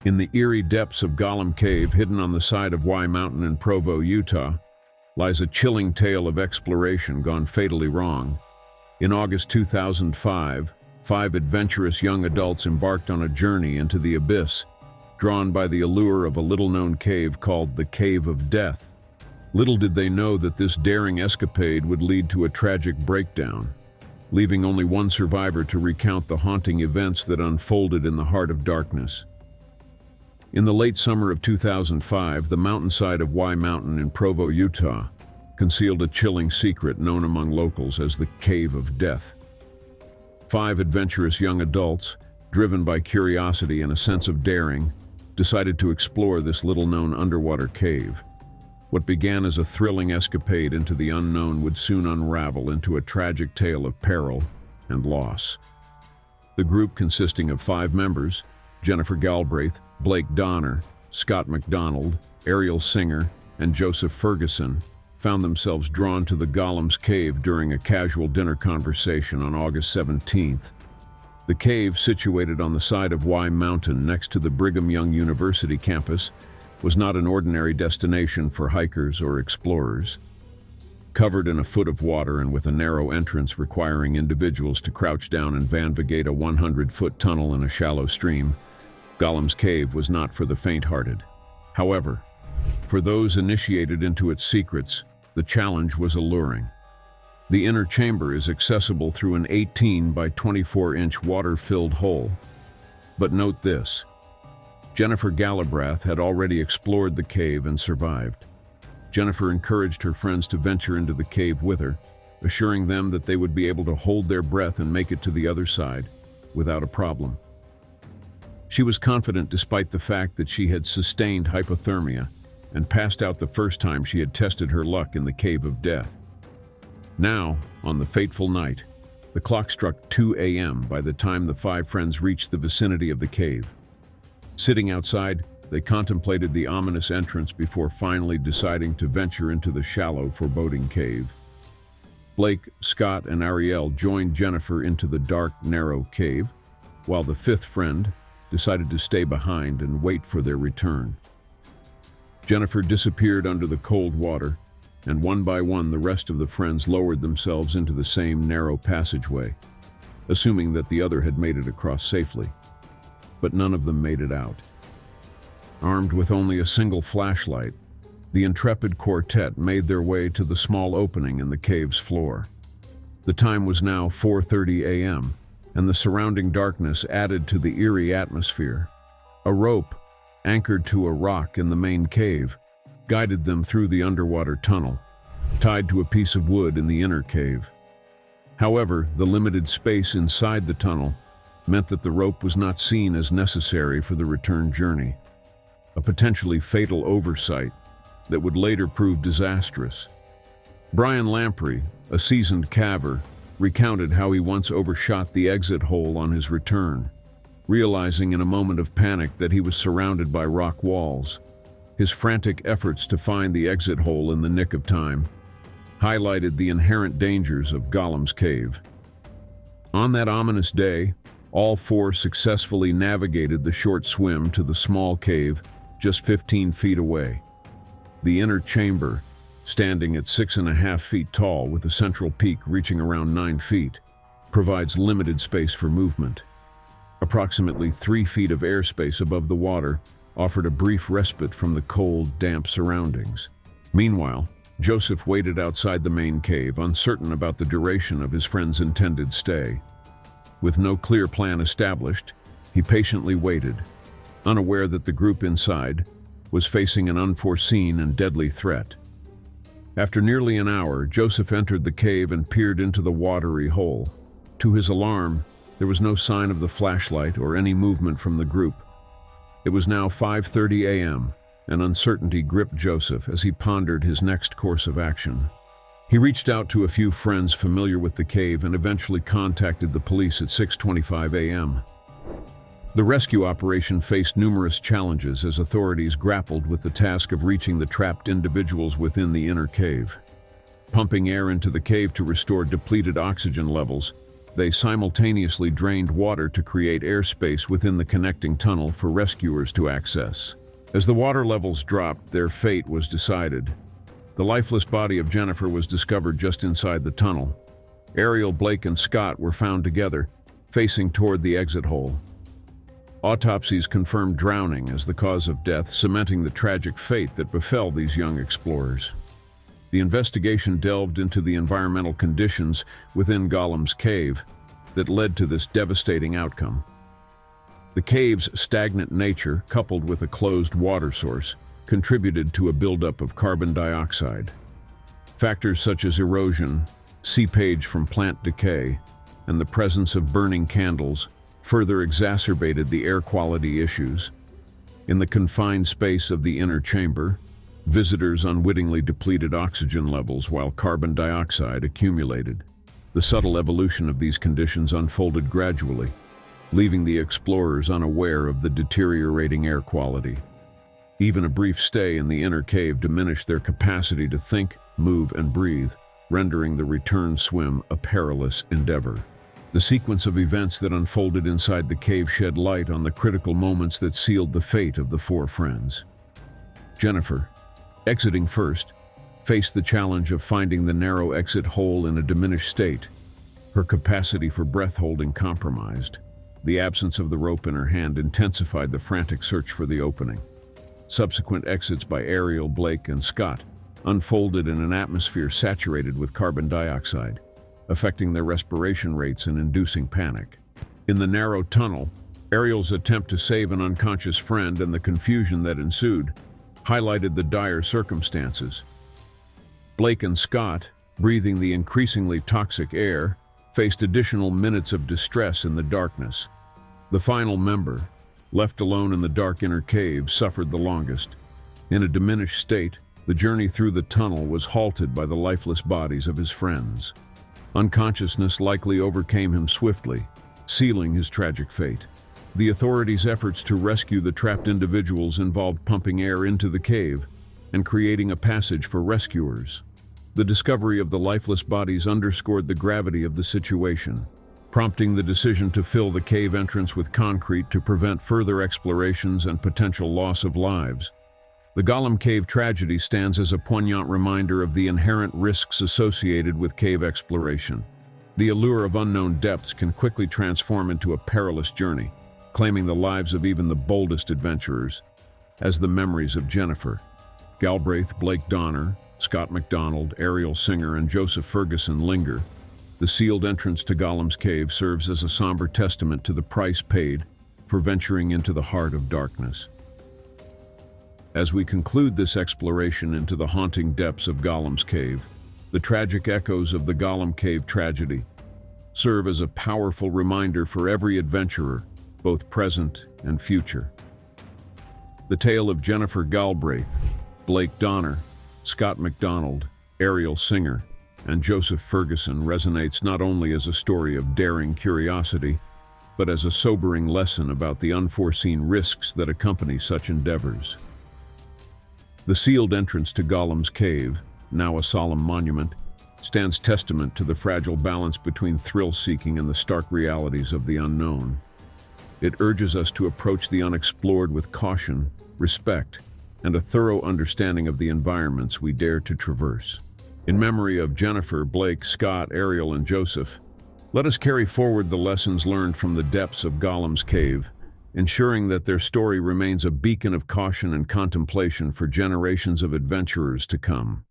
In the eerie depths of Gollum Cave, hidden on the side of Y Mountain in Provo, Utah, lies a chilling tale of exploration gone fatally wrong. In August 2005, 5 adventurous young adults embarked on a journey into the abyss, drawn by the allure of a little-known cave called the Cave of Death. Little did they know that this daring escapade would lead to a tragic breakdown, leaving only one survivor to recount the haunting events that unfolded in the heart of darkness. In the late summer of 2005, the mountainside of Y Mountain in Provo, Utah, concealed a chilling secret known among locals as the Cave of Death. 5 adventurous young adults, driven by curiosity and a sense of daring, decided to explore this little-known underwater cave. What began as a thrilling escapade into the unknown would soon unravel into a tragic tale of peril and loss. The group, consisting of 5 members, Jennifer Galbraith, Blake Donner, Scott McDonald, Ariel Singer, and Joseph Ferguson, found themselves drawn to the Gollum's Cave during a casual dinner conversation on August 17th. The cave, situated on the side of Y Mountain next to the Brigham Young University campus, was not an ordinary destination for hikers or explorers. Covered in a foot of water and with a narrow entrance requiring individuals to crouch down and navigate a 100-foot tunnel in a shallow stream, Gollum's Cave was not for the faint-hearted. However, for those initiated into its secrets, the challenge was alluring. The inner chamber is accessible through an 18 by 24-inch water-filled hole. But note this: Jennifer Galbraith had already explored the cave and survived. Jennifer encouraged her friends to venture into the cave with her, assuring them that they would be able to hold their breath and make it to the other side without a problem. She was confident despite the fact that she had sustained hypothermia and passed out the first time she had tested her luck in the Cave of Death. Now, on the fateful night, the clock struck 2 a.m. by the time the 5 friends reached the vicinity of the cave. Sitting outside, they contemplated the ominous entrance before finally deciding to venture into the shallow, foreboding cave. Blake, Scott, and Ariel joined Jennifer into the dark, narrow cave, while the 5th friend decided to stay behind and wait for their return. Jennifer disappeared under the cold water, and one by one the rest of the friends lowered themselves into the same narrow passageway, assuming that the other had made it across safely. But none of them made it out. Armed with only a single flashlight, the intrepid quartet made their way to the small opening in the cave's floor. The time was now 4:30 a.m., and the surrounding darkness added to the eerie atmosphere. A rope, anchored to a rock in the main cave, guided them through the underwater tunnel, tied to a piece of wood in the inner cave. However, the limited space inside the tunnel meant that the rope was not seen as necessary for the return journey, a potentially fatal oversight that would later prove disastrous. Brian Lamprey, a seasoned caver, recounted how he once overshot the exit hole on his return, realizing in a moment of panic that he was surrounded by rock walls. His frantic efforts to find the exit hole in the nick of time highlighted the inherent dangers of Gollum's Cave. On that ominous day, all 4 successfully navigated the short swim to the small cave just 15 feet away. The inner chamber, standing at 6.5 feet tall with a central peak reaching around 9 feet, provides limited space for movement. Approximately 3 feet of airspace above the water offered a brief respite from the cold, damp surroundings. Meanwhile, Joseph waited outside the main cave, uncertain about the duration of his friend's intended stay. With no clear plan established, he patiently waited, unaware that the group inside was facing an unforeseen and deadly threat. After nearly an hour, Joseph entered the cave and peered into the watery hole. To his alarm, there was no sign of the flashlight or any movement from the group. It was now 5:30 a.m., and uncertainty gripped Joseph as he pondered his next course of action. He reached out to a few friends familiar with the cave and eventually contacted the police at 6:25 a.m. The rescue operation faced numerous challenges as authorities grappled with the task of reaching the trapped individuals within the inner cave. Pumping air into the cave to restore depleted oxygen levels They simultaneously drained water to create airspace within the connecting tunnel for rescuers to access. As the water levels dropped, their fate was decided. The lifeless body of Jennifer was discovered just inside the tunnel. Ariel, Blake, and Scott were found together, facing toward the exit hole. Autopsies confirmed drowning as the cause of death, cementing the tragic fate that befell these young explorers. The investigation delved into the environmental conditions within Gollum's Cave that led to this devastating outcome. The cave's stagnant nature, coupled with a closed water source, contributed to a buildup of carbon dioxide. Factors such as erosion, seepage from plant decay, and the presence of burning candles further exacerbated the air quality issues. In the confined space of the inner chamber, visitors unwittingly depleted oxygen levels while carbon dioxide accumulated. The subtle evolution of these conditions unfolded gradually, leaving the explorers unaware of the deteriorating air quality. Even a brief stay in the inner cave diminished their capacity to think, move, and breathe, rendering the return swim a perilous endeavor. The sequence of events that unfolded inside the cave shed light on the critical moments that sealed the fate of the four friends. Jennifer, exiting first, faced the challenge of finding the narrow exit hole in a diminished state, her capacity for breath-holding compromised. The absence of the rope in her hand intensified the frantic search for the opening. Subsequent exits by Ariel, Blake, and Scott unfolded in an atmosphere saturated with carbon dioxide, affecting their respiration rates and inducing panic. In the narrow tunnel, Ariel's attempt to save an unconscious friend and the confusion that ensued highlighted the dire circumstances. Blake and Scott, breathing the increasingly toxic air, faced additional minutes of distress in the darkness. The final member, left alone in the dark inner cave, suffered the longest. In a diminished state, the journey through the tunnel was halted by the lifeless bodies of his friends. Unconsciousness likely overcame him swiftly, sealing his tragic fate. The authorities' efforts to rescue the trapped individuals involved pumping air into the cave and creating a passage for rescuers. The discovery of the lifeless bodies underscored the gravity of the situation, prompting the decision to fill the cave entrance with concrete to prevent further explorations and potential loss of lives. The Gollum Cave tragedy stands as a poignant reminder of the inherent risks associated with cave exploration. The allure of unknown depths can quickly transform into a perilous journey, claiming the lives of even the boldest adventurers. As the memories of Jennifer, Galbraith, Blake Donner, Scott MacDonald, Ariel Singer, and Joseph Ferguson linger, the sealed entrance to Gollum's Cave serves as a somber testament to the price paid for venturing into the heart of darkness. As we conclude this exploration into the haunting depths of Gollum's Cave, the tragic echoes of the Gollum Cave tragedy serve as a powerful reminder for every adventurer, both present and future. The tale of Jennifer Galbraith, Blake Donner, Scott MacDonald, Ariel Singer, and Joseph Ferguson resonates not only as a story of daring curiosity, but as a sobering lesson about the unforeseen risks that accompany such endeavors. The sealed entrance to Gollum's Cave, now a solemn monument, stands testament to the fragile balance between thrill-seeking and the stark realities of the unknown. It urges us to approach the unexplored with caution, respect, and a thorough understanding of the environments we dare to traverse. In memory of Jennifer, Blake, Scott, Ariel, and Joseph, let us carry forward the lessons learned from the depths of Gollum's Cave, ensuring that their story remains a beacon of caution and contemplation for generations of adventurers to come.